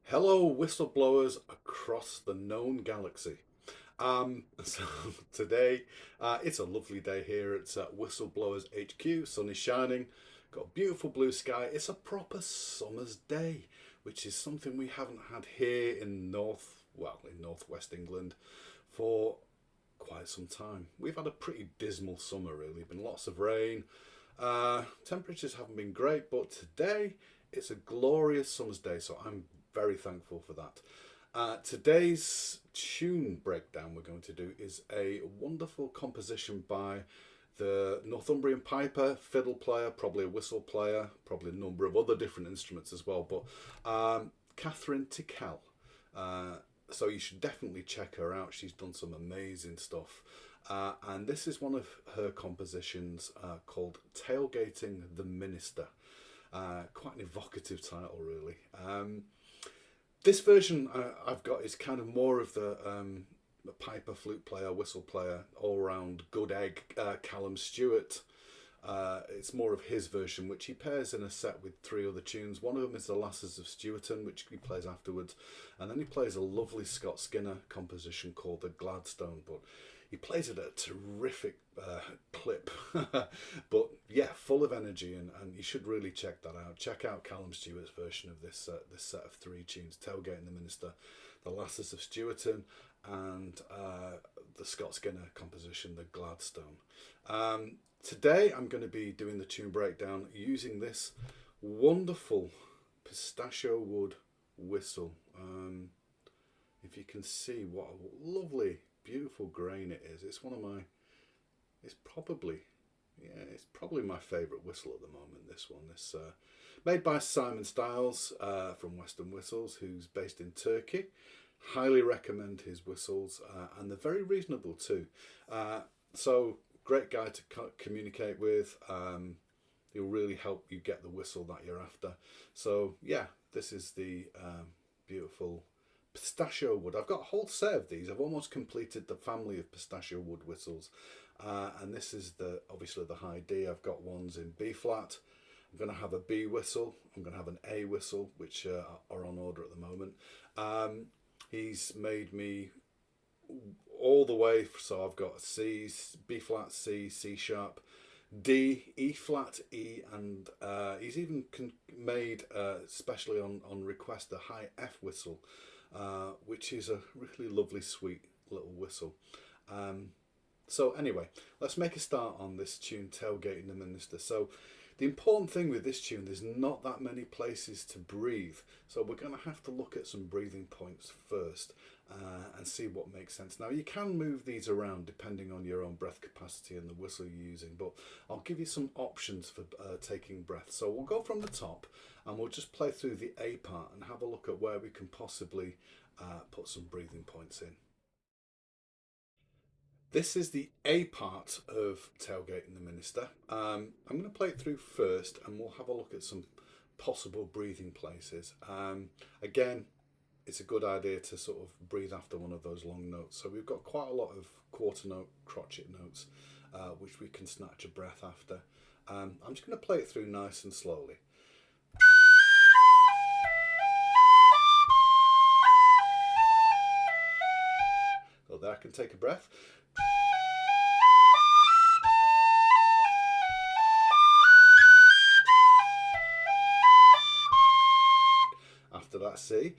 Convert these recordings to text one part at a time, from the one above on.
Hello, whistleblowers across the known galaxy. So today, it's a lovely day here. It's at Whistleblowers HQ. Sun is shining, got a beautiful blue sky. It's a proper summer's day, which is something we haven't had here in northwest England for quite some time. We've had a pretty dismal summer, really. Been lots of rain. Temperatures haven't been great, but today it's a glorious summer's day, so I'm very thankful for that. Today's tune breakdown we're going to do is a wonderful composition by the Northumbrian piper, fiddle player, probably a whistle player, probably a number of other different instruments as well, but Cathryn Tickell. So you should definitely check her out. She's done some amazing stuff. And this is one of her compositions called Tailgating the Minister. Quite an evocative title, really. This version I've got is kind of more of the piper, flute player, whistle player, all-round good egg, Calum Stewart. It's more of his version, which he pairs in a set with 3 other tunes. One of them is The Lasses of Stewarton, which he plays afterwards. And then he plays a lovely Scott Skinner composition called The Gladstone. But he plays it at a terrific clip. But yeah, full of energy, and you should really check that out. Check out Calum Stewart's version of this set of 3 tunes: Tailgating the Minister, The Lasses of Stewarton, and the Scott Skinner composition, The Gladstone. Today I'm going to be doing the tune breakdown using this wonderful pistachio wood whistle. If you can see what a lovely, beautiful grain it is. It's one of my, it's probably my favourite whistle at the moment, this one. This made by Simon Styles from Western Whistles, who's based in Turkey. Highly recommend his whistles, and they're very reasonable too. So great guy to communicate with. He'll really help you get the whistle that you're after. So yeah, this is the beautiful pistachio wood. I've got a whole set of these. I've almost completed the family of pistachio wood whistles, and this is obviously the high D. I've got ones in B flat. I'm going to have a B whistle. I'm going to have an A whistle, which are on order at the moment. He's made me all the way, so I've got C, B flat, C, C sharp, D, E flat, E, and he's even made, especially on request, a high F whistle, which is a really lovely, sweet little whistle. So anyway, let's make a start on this tune, Tailgating the Minister. So the important thing with this tune, there's not that many places to breathe. So we're going to have to look at some breathing points first and see what makes sense. Now you can move these around depending on your own breath capacity and the whistle you're using, but I'll give you some options for taking breath. So we'll go from the top and we'll just play through the A part and have a look at where we can possibly put some breathing points in. This is the A part of Tailgating the Minister. I'm going to play it through first and we'll have a look at some possible breathing places. Again, it's a good idea to sort of breathe after one of those long notes. So we've got quite a lot of quarter note, crotchet notes, which we can snatch a breath after. I'm just going to play it through nice and slowly. So there I can take a breath. After that C.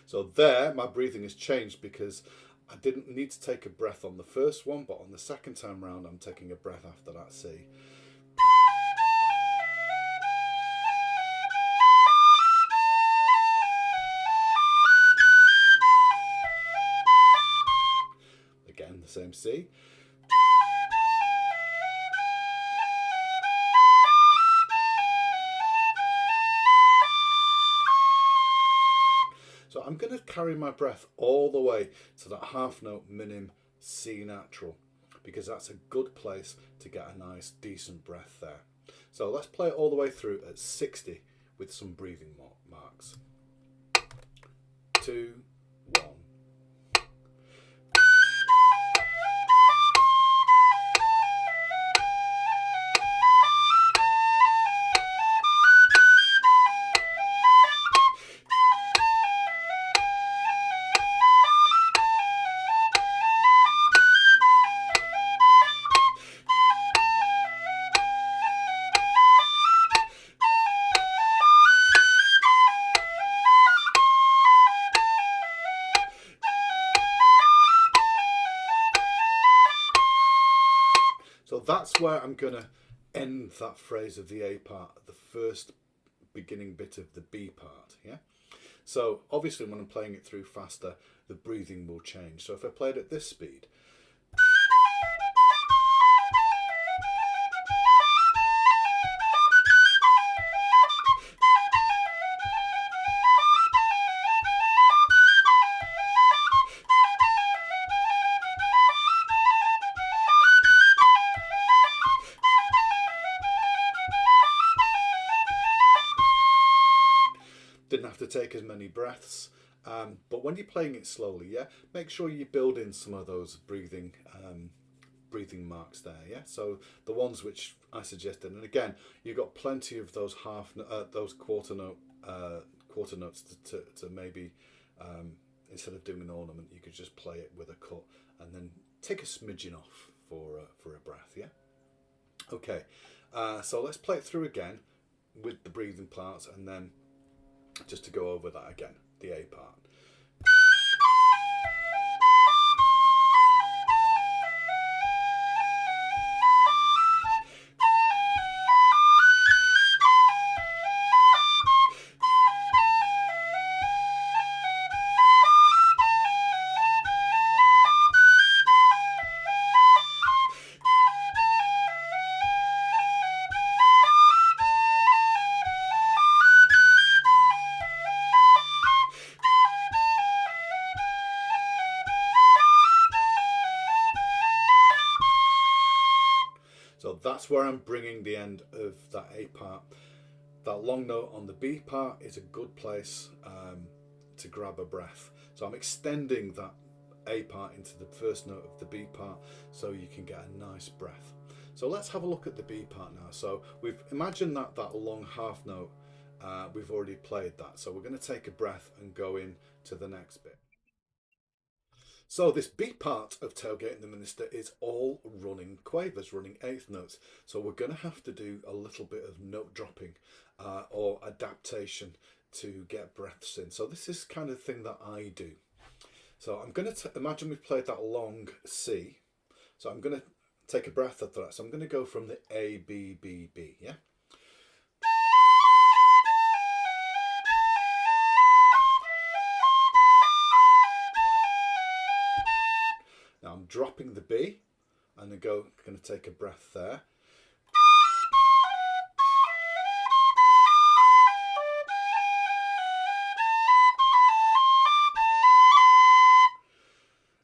So there, my breathing has changed because I didn't need to take a breath on the first one, but on the second time round, I'm taking a breath after that C. Again, the same C. So I'm going to carry my breath all the way to that half note minim C natural. because that's a good place to get a nice decent breath there. So let's play it all the way through at 60 with some breathing marks. 2, 1. So that's where I'm going to end that phrase of the A part, the first beginning bit of the B part, yeah? So obviously when I'm playing it through faster, the breathing will change. So if I played at this speed, didn't have to take as many breaths. But when you're playing it slowly, yeah, make sure you build in some of those breathing marks there, yeah. So the ones which I suggested, and again, you've got plenty of those those quarter notes to maybe instead of doing an ornament, you could just play it with a cut and then take a smidgen off for a breath, yeah. Okay, so let's play it through again with the breathing parts, and then just to go over that again, the A part. So that's where I'm bringing the end of that A part. That long note on the B part is a good place to grab a breath. So I'm extending that A part into the first note of the B part so you can get a nice breath. So let's have a look at the B part now. So we've imagined that long half note, we've already played that. So we're going to take a breath and go in to the next bit. So this B part of Tailgating the Minister is all running quavers, running eighth notes. So we're going to have to do a little bit of note dropping or adaptation to get breaths in. So this is kind of thing that I do. So I'm going to imagine we've played that long C. So I'm going to take a breath after that. So I'm going to go from the A, B, B, B, yeah? Now I'm dropping the B and then going to take a breath there.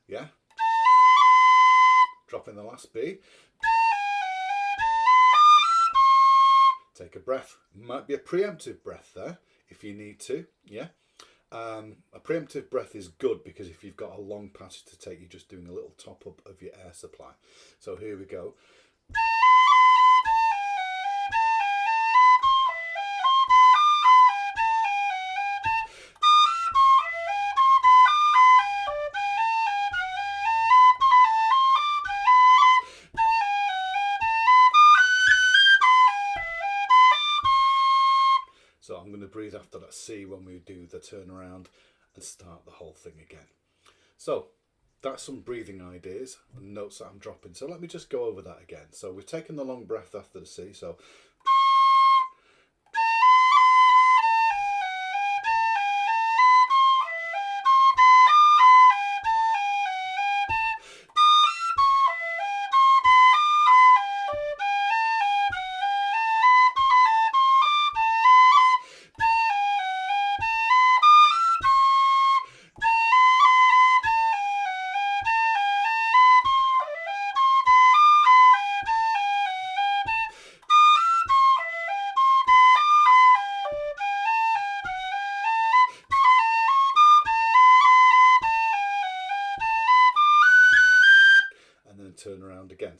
Yeah. Dropping the last B. Take a breath. Might be a preemptive breath there if you need to, yeah. A preemptive breath is good because if you've got a long passage to take, you're just doing a little top up of your air supply. So here we go. So I'm going to breathe after that C when we do the turnaround and start the whole thing again. So that's some breathing ideas and notes that I'm dropping. So let me just go over that again. So we've taken the long breath after the C. So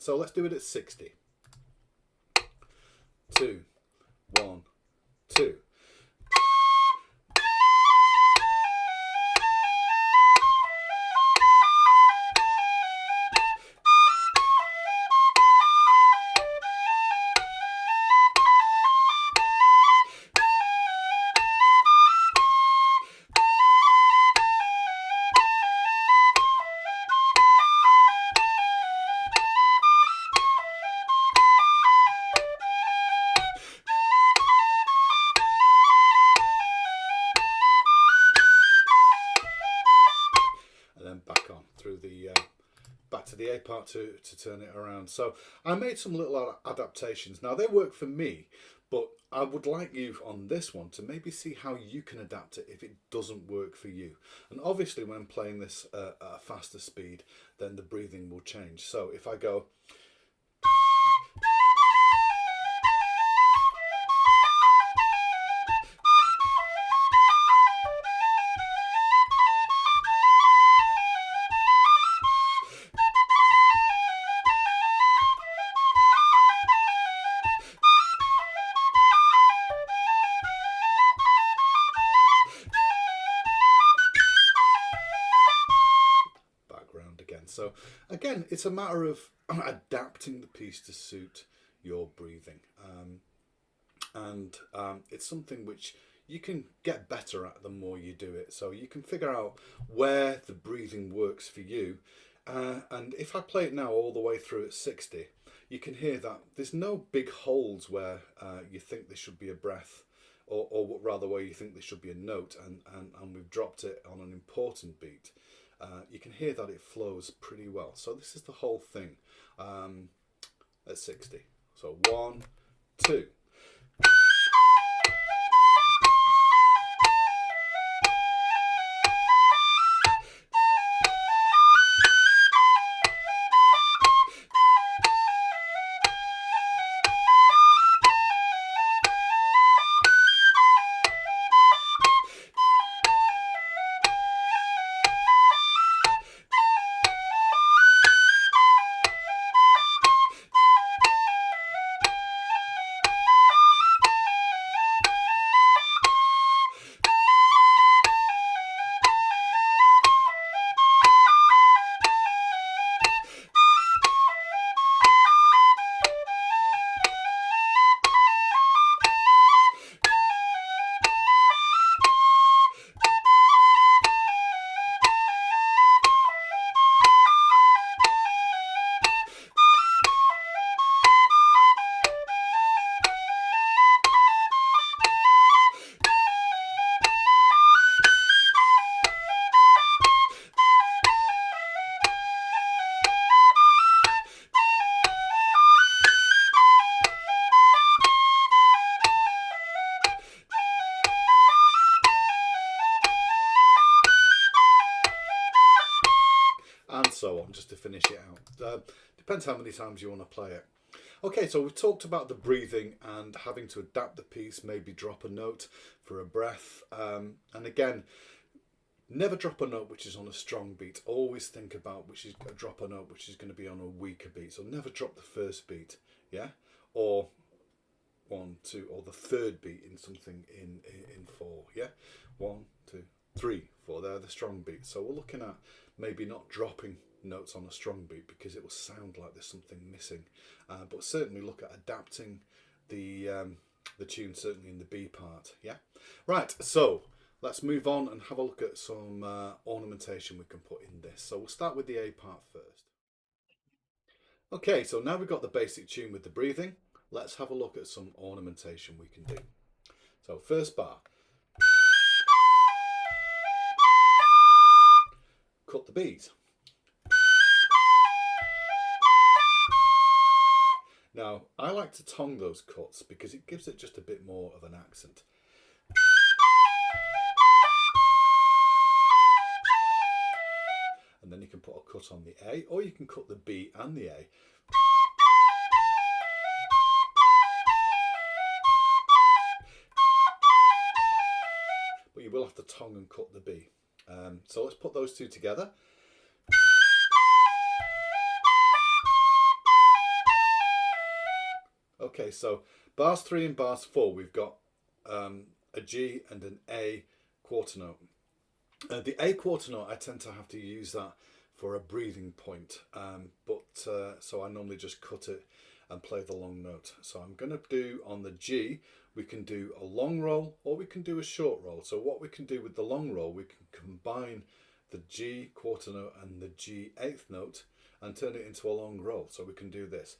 So let's do it at 60. 2, 1, 2. Back on through the back to the A part to turn it around. So I made some little adaptations. Now they work for me, but I would like you on this one to maybe see how you can adapt it if it doesn't work for you. And obviously when playing this at a faster speed, then the breathing will change. So if I go again. So again, it's a matter of adapting the piece to suit your breathing, and it's something which you can get better at the more you do it. So you can figure out where the breathing works for you, and if I play it now all the way through at 60, you can hear that there's no big holes where you think there should be a breath, or rather where you think there should be a note, and we've dropped it on an important beat. You can hear that it flows pretty well. So this is the whole thing at 60. So 1, 2. And so on, just to finish it out. Depends how many times you want to play it. Okay, so we've talked about the breathing and having to adapt the piece, maybe drop a note for a breath. And again, never drop a note which is on a strong beat. Always think about drop a note which is going to be on a weaker beat. So never drop the first beat, yeah? Or 1, 2, or the third beat in something in 4, yeah? 1, 2, 3, 4, they're the strong beats. So we're looking at maybe not dropping notes on a strong beat because it will sound like there's something missing, but certainly look at adapting the tune, certainly in the B part. Yeah, right, so let's move on and have a look at some ornamentation we can put in this. So we'll start with the A part first. Okay, so now we've got the basic tune with the breathing, let's have a look at some ornamentation we can do. So first bar, cut the beat. Now, I like to tongue those cuts because it gives it just a bit more of an accent. And then you can put a cut on the A, or you can cut the B and the A. But you will have to tongue and cut the B. So let's put those two together. Okay, so bars 3 and bars 4, we've got a G and an A quarter note. The A quarter note, I tend to have to use that for a breathing point, so I normally just cut it and play the long note. So I'm going to do on the G, we can do a long roll or we can do a short roll. So what we can do with the long roll, we can combine the G quarter note and the G eighth note and turn it into a long roll. So we can do this.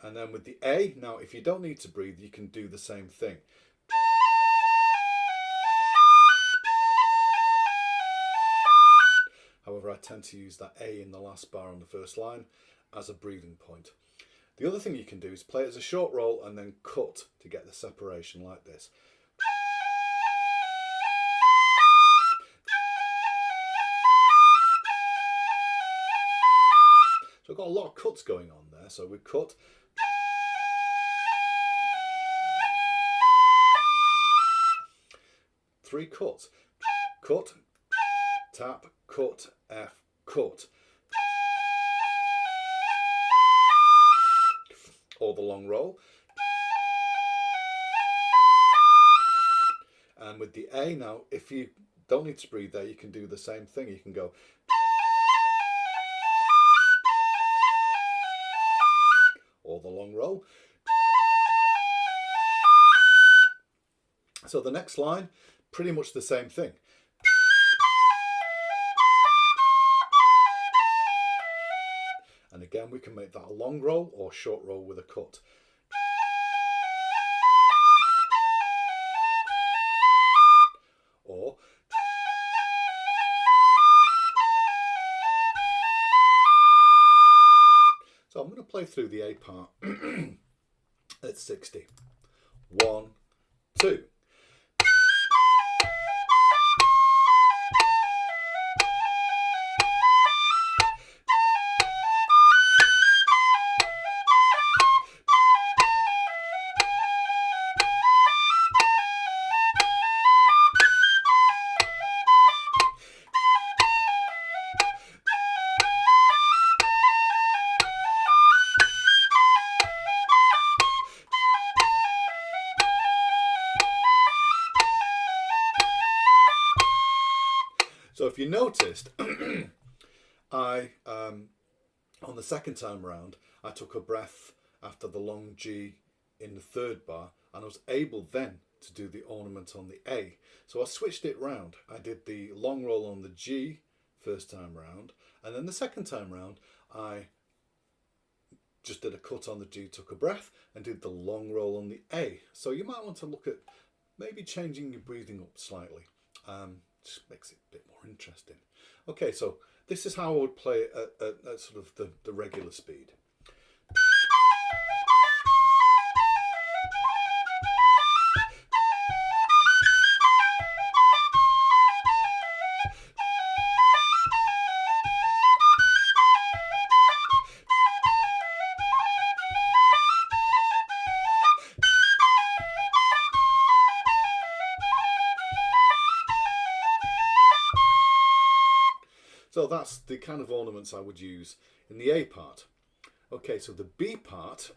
And then with the A, now if you don't need to breathe, you can do the same thing. However, I tend to use that A in the last bar on the first line as a breathing point. The other thing you can do is play it as a short roll and then cut to get the separation like this. So I've got a lot of cuts going on there. So we cut. Three cuts. Cut, tap, cut, F, cut. Or the long roll. And with the A now, if you don't need to breathe there, you can do the same thing. You can go. Or the long roll. So the next line, pretty much the same thing. And again, we can make that a long roll or short roll with a cut. Or so I'm going to play through the A part at 60. 1, 2. So if you noticed, I on the second time round, I took a breath after the long G in the third bar, and I was able then to do the ornament on the A. So I switched it round. I did the long roll on the G first time round, and then the second time round, I just did a cut on the G, took a breath, and did the long roll on the A. So you might want to look at maybe changing your breathing up slightly. Just makes it a bit more interesting. Okay, so this is how I would play it at sort of the regular speed. So that's the kind of ornaments I would use in the A part. Okay, so the B part,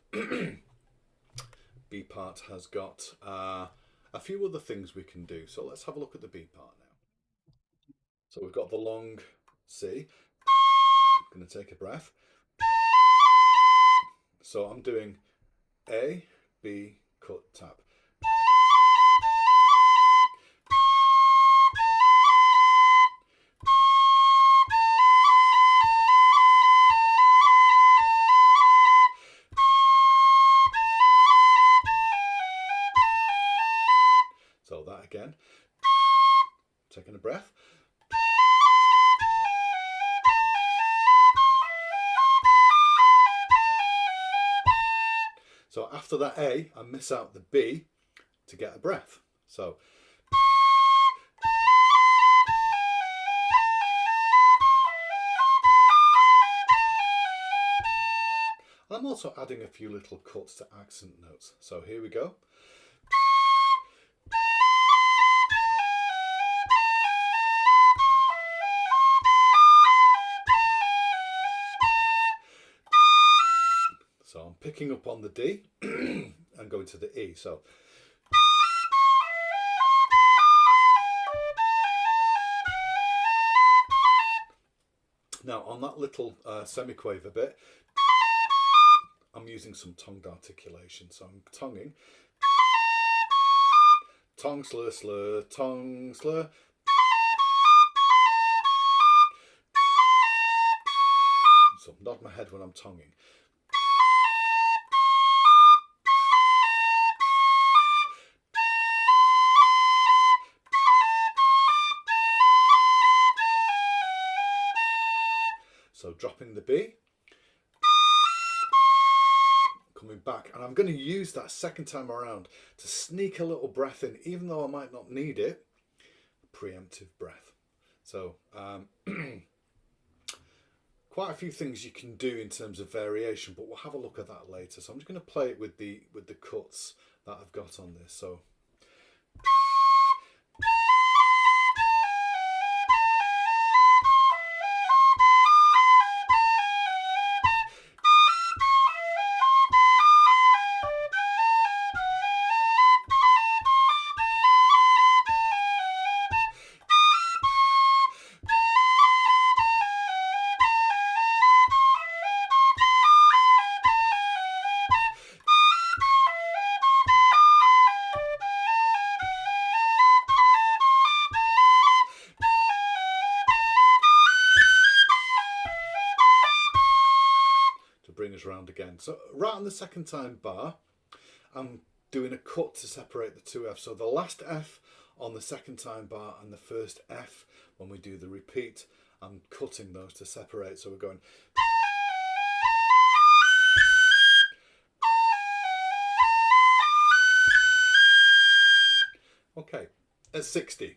B part has got a few other things we can do. So let's have a look at the B part now. So we've got the long C. I'm going to take a breath. So I'm doing A, B, cut, tap. So that again, taking a breath. So after that A, I miss out the B to get a breath. So I'm also adding a few little cuts to accent notes. So here we go. picking up on the D and going to the E. So now on that little semiquaver bit, I'm using some tongued articulation. So I'm tonguing. Tongue, slur, slur, tongue, slur. So nod my head when I'm tonguing. So dropping the B, coming back, and I'm going to use that second time around to sneak a little breath in, even though I might not need it. Preemptive breath. So quite a few things you can do in terms of variation, but we'll have a look at that later. So I'm just going to play it with the cuts that I've got on this. So bring us round again. So right on the second time bar, I'm doing a cut to separate the two Fs. So the last F on the second time bar and the first F when we do the repeat, I'm cutting those to separate. So we're going. Okay, at 60.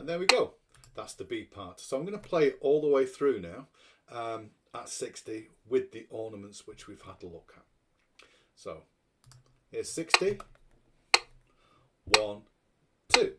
There we go. That's the B part. So I'm going to play it all the way through now at 60 with the ornaments which we've had a look at. So here's 60. 1, 2.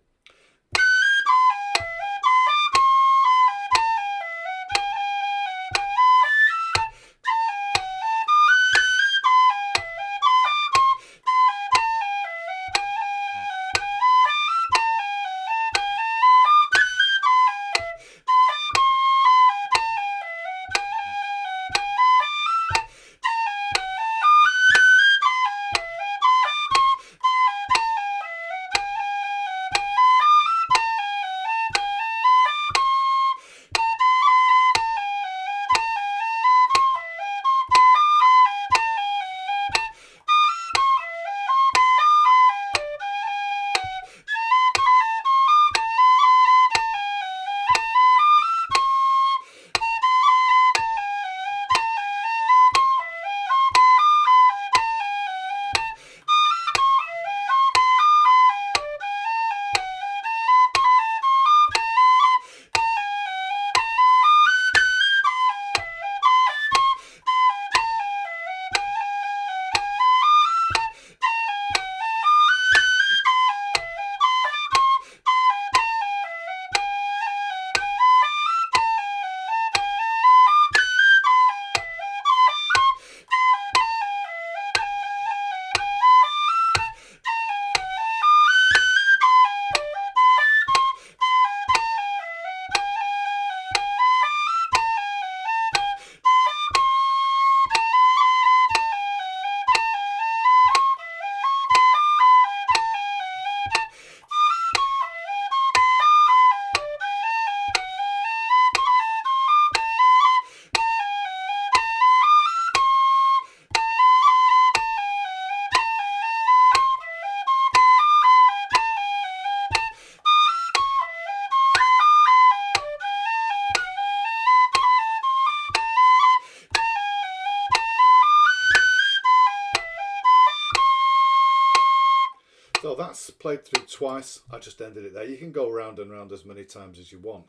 So that's played through twice. I just ended it there. You can go round and round as many times as you want,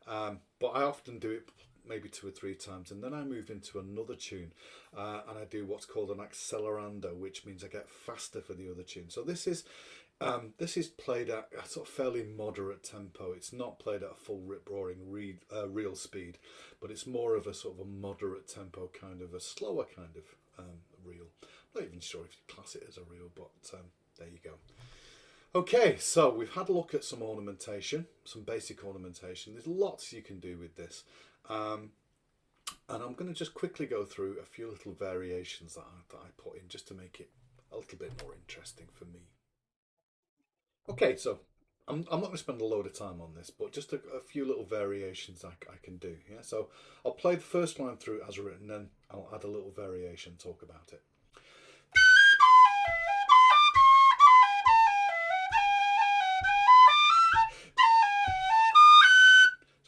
but I often do it maybe 2 or 3 times, and then I move into another tune, and I do what's called an accelerando, which means I get faster for the other tune. So this is played at a sort of fairly moderate tempo. It's not played at a full rip-roaring real speed, but it's more of a sort of a moderate tempo, kind of a slower kind of reel. I'm not even sure if you class it as a reel, but there you go. Okay, so we've had a look at some ornamentation, some basic ornamentation. There's lots you can do with this. And I'm going to just quickly go through a few little variations that I put in just to make it a little bit more interesting for me. Okay, so I'm not going to spend a load of time on this, but just a few little variations I can do. Yeah, so I'll play the first line through as written, then I'll add a little variation, talk about it.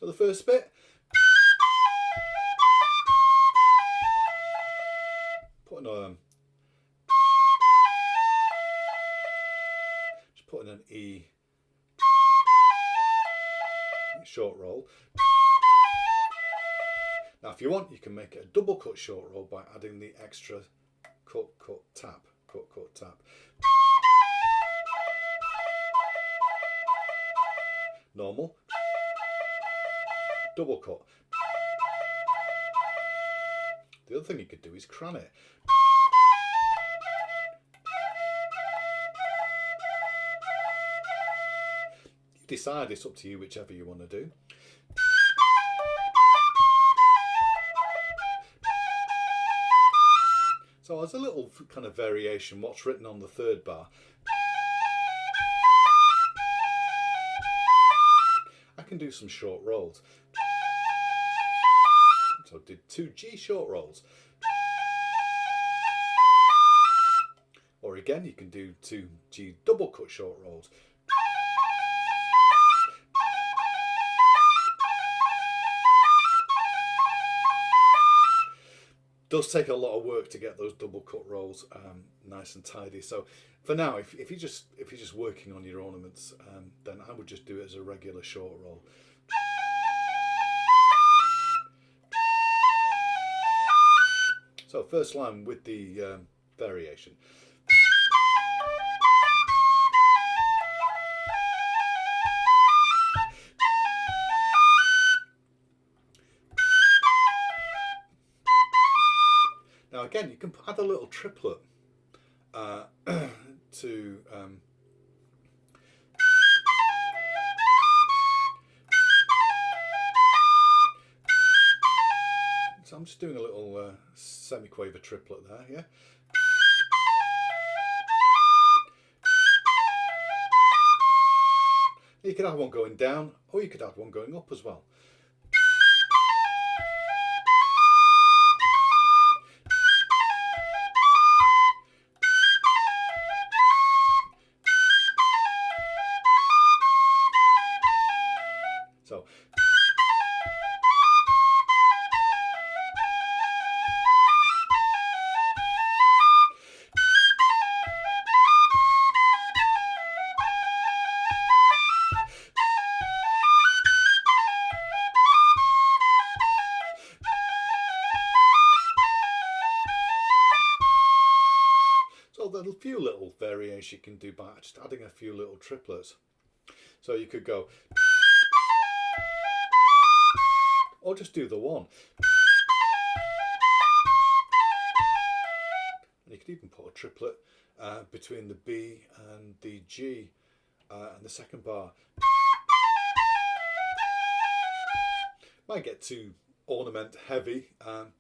So the first bit, putting just putting an E short roll. Now if you want, you can make it a double cut short roll by adding the extra cut, cut, tap, cut, cut, tap. Normal, double cut. The other thing you could do is cran it. You decide, it's up to you, whichever you want to do. So as a little kind of variation, what's written on the third bar, I can do some short rolls. So I did 2 G short rolls. Or again, you can do 2 G double cut short rolls. Does take a lot of work to get those double cut rolls nice and tidy. So for now, if you're just working on your ornaments, then I would just do it as a regular short roll. So first line with the variation. Now again, you can add a little triplet to so I'm just doing a little semi-quaver triplet there, yeah. You could have one going down, or you could have one going up as well. So there's a few little variations you can do by just adding a few little triplets. So you could go, or just do the one. And you could even put a triplet between the B and the G and the second bar. Might get too ornament heavy,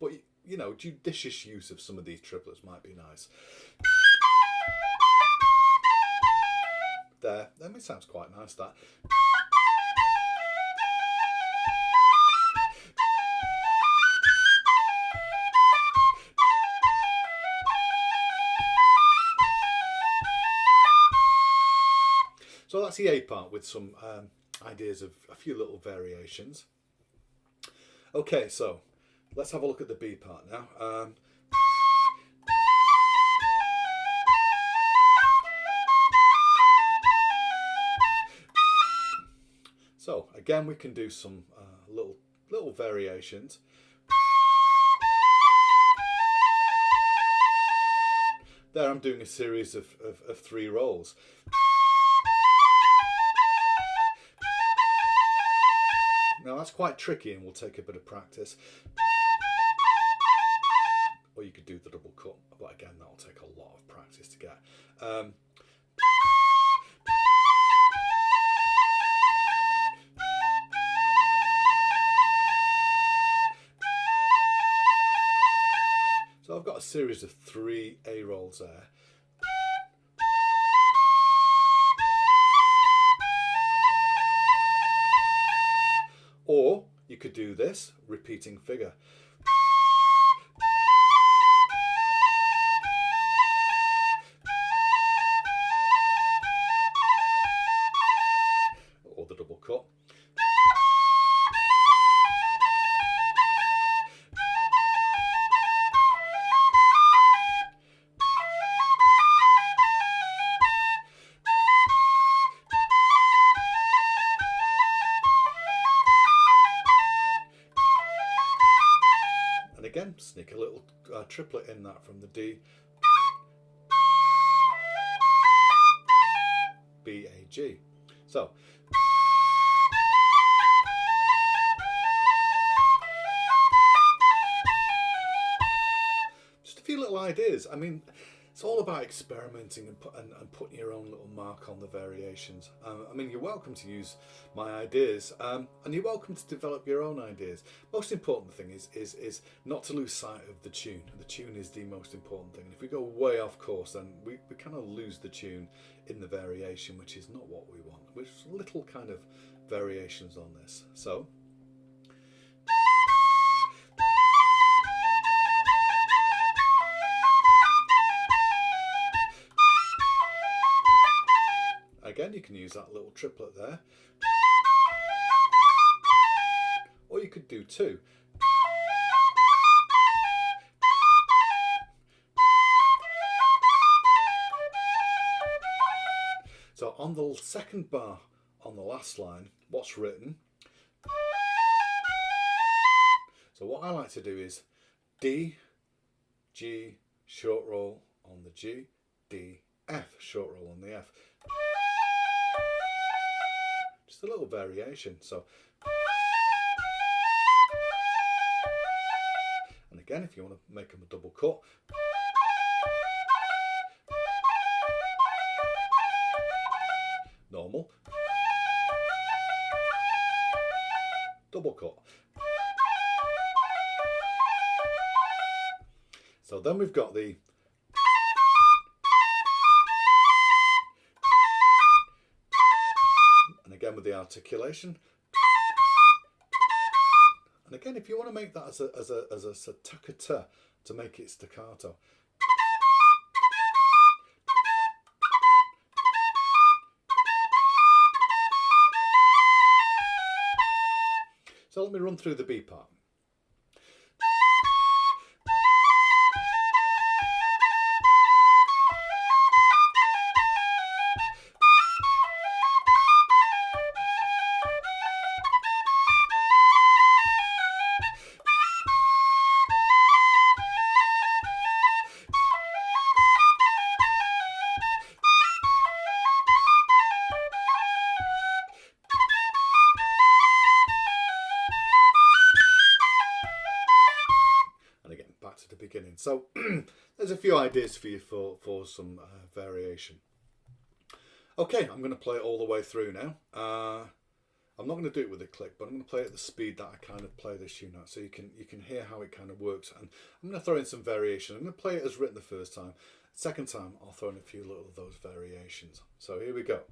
but you know, judicious use of some of these triplets might be nice. There, it sounds quite nice, that. So that's the A part with some ideas of a few little variations. Okay, so let's have a look at the B part now. Again, we can do some little variations. There I'm doing a series of 3 rolls. Now that's quite tricky and will take a bit of practice. Or you could do the double cut, but again that'll take a lot of practice to get. So I've got a series of 3 A rolls there. Or you could do this repeating figure. Or the double cut. And again, sneak a little triplet in that from the D, B, A, G. So just a few little ideas. I mean, it's all about experimenting and putting your own little mark on the variations. I mean, you're welcome to use my ideas, and you're welcome to develop your own ideas. Most important thing is not to lose sight of the tune. The tune is the most important thing. And if we go way off course, then we kind of lose the tune in the variation, which is not what we want. Which little kind of variations on this. So. Again, you can use that little triplet there. Or you could do 2. So on the second bar on the last line, what's written? So what I like to do is D, G, short roll on the G, D, F, short roll on the F. Just a little variation. So, and again, if you want to make them a double cut, normal, double cut. So then we've got the again with the articulation, and again if you want to make that as a staccato to make it staccato. So let me run through the B part. Beginning. So there's a few ideas for you for some variation. Okay, I'm going to play it all the way through now. I'm not going to do it with a click, but I'm going to play it at the speed that I kind of play this tune at, so you can hear how it kind of works. And I'm going to throw in some variation. I'm going to play it as written the first time. Second time, I'll throw in a few little of those variations. So here we go.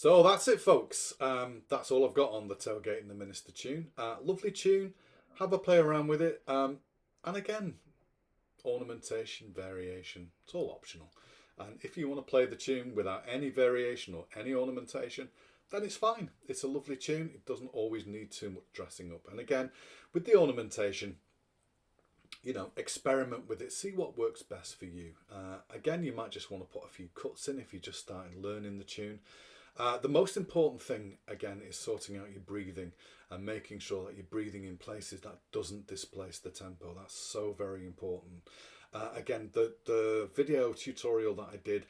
So that's it, folks. That's all I've got on the Tailgating the Minister tune. Lovely tune. Have a play around with it. And again, ornamentation, variation, it's all optional. And if you want to play the tune without any variation or any ornamentation, then it's fine. It's a lovely tune. It doesn't always need too much dressing up. And again, with the ornamentation, you know, experiment with it, see what works best for you. Again, you might just want to put a few cuts in if you're just starting learning the tune. The most important thing, again, is sorting out your breathing and making sure that you're breathing in places that doesn't displace the tempo. That's so very important. Again, the video tutorial that I did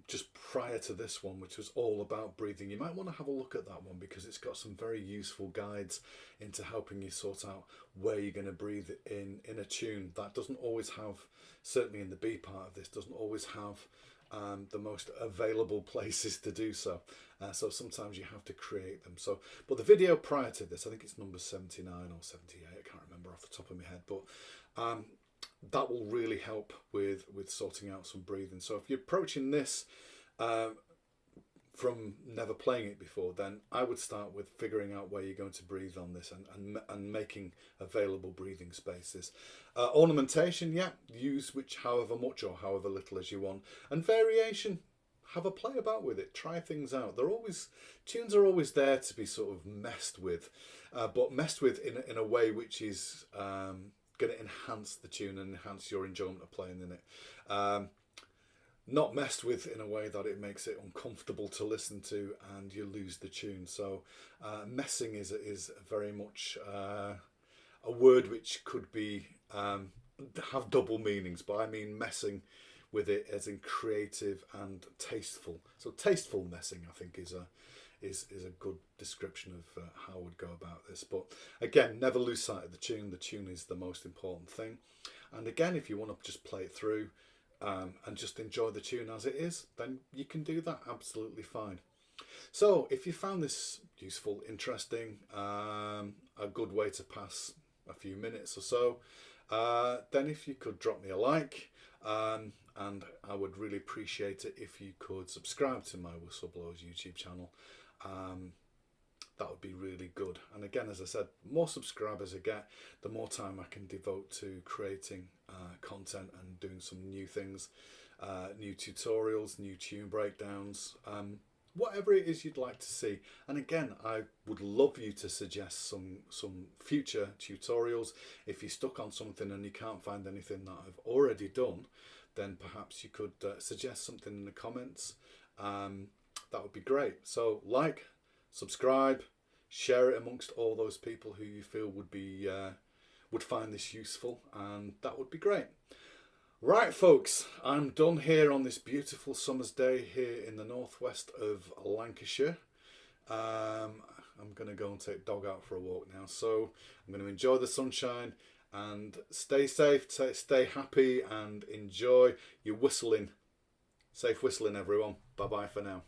just prior to this one, which was all about breathing, you might want to have a look at that one because it's got some very useful guides into helping you sort out where you're going to breathe in a tune. That doesn't always have, certainly in the B part of this, doesn't always have the most available places to do so. So sometimes you have to create them. So, but the video prior to this, I think it's number 79 or 78, I can't remember off the top of my head, but that will really help with sorting out some breathing. So if you're approaching this from never playing it before, then I would start with figuring out where you're going to breathe on this and making available breathing spaces. Ornamentation, yeah, use which however much or however little as you want. And variation, have a play about with it, try things out. Tunes are always there to be sort of messed with, but messed with in a way which is going to enhance the tune and enhance your enjoyment of playing in it. Not messed with in a way that it makes it uncomfortable to listen to and you lose the tune. So messing is very much a word which could be have double meanings, but I mean messing with it as in creative and tasteful. So tasteful messing, I think, is a good description of how I would go about this. But again, never lose sight of the tune. The tune is the most important thing. And again, if you want to just play it through and just enjoy the tune as it is, then you can do that absolutely fine. So if you found this useful, interesting, a good way to pass a few minutes or so, then if you could drop me a like, and I would really appreciate it if you could subscribe to my Whistleblowers YouTube channel. That would be really good. And again, as I said, more subscribers I get, the more time I can devote to creating content and doing some new things, new tutorials, new tune breakdowns, whatever it is you'd like to see. And again, I would love you to suggest some future tutorials. If you're stuck on something and you can't find anything that I've already done, then perhaps you could suggest something in the comments. That would be great. So like, subscribe, share it amongst all those people who you feel would find this useful, and that would be great. Right, folks, I'm done here on this beautiful summer's day here in the northwest of Lancashire. I'm going to go and take dog out for a walk now, so I'm going to enjoy the sunshine and stay safe, stay happy, and enjoy your whistling. Safe whistling, everyone. Bye bye for now.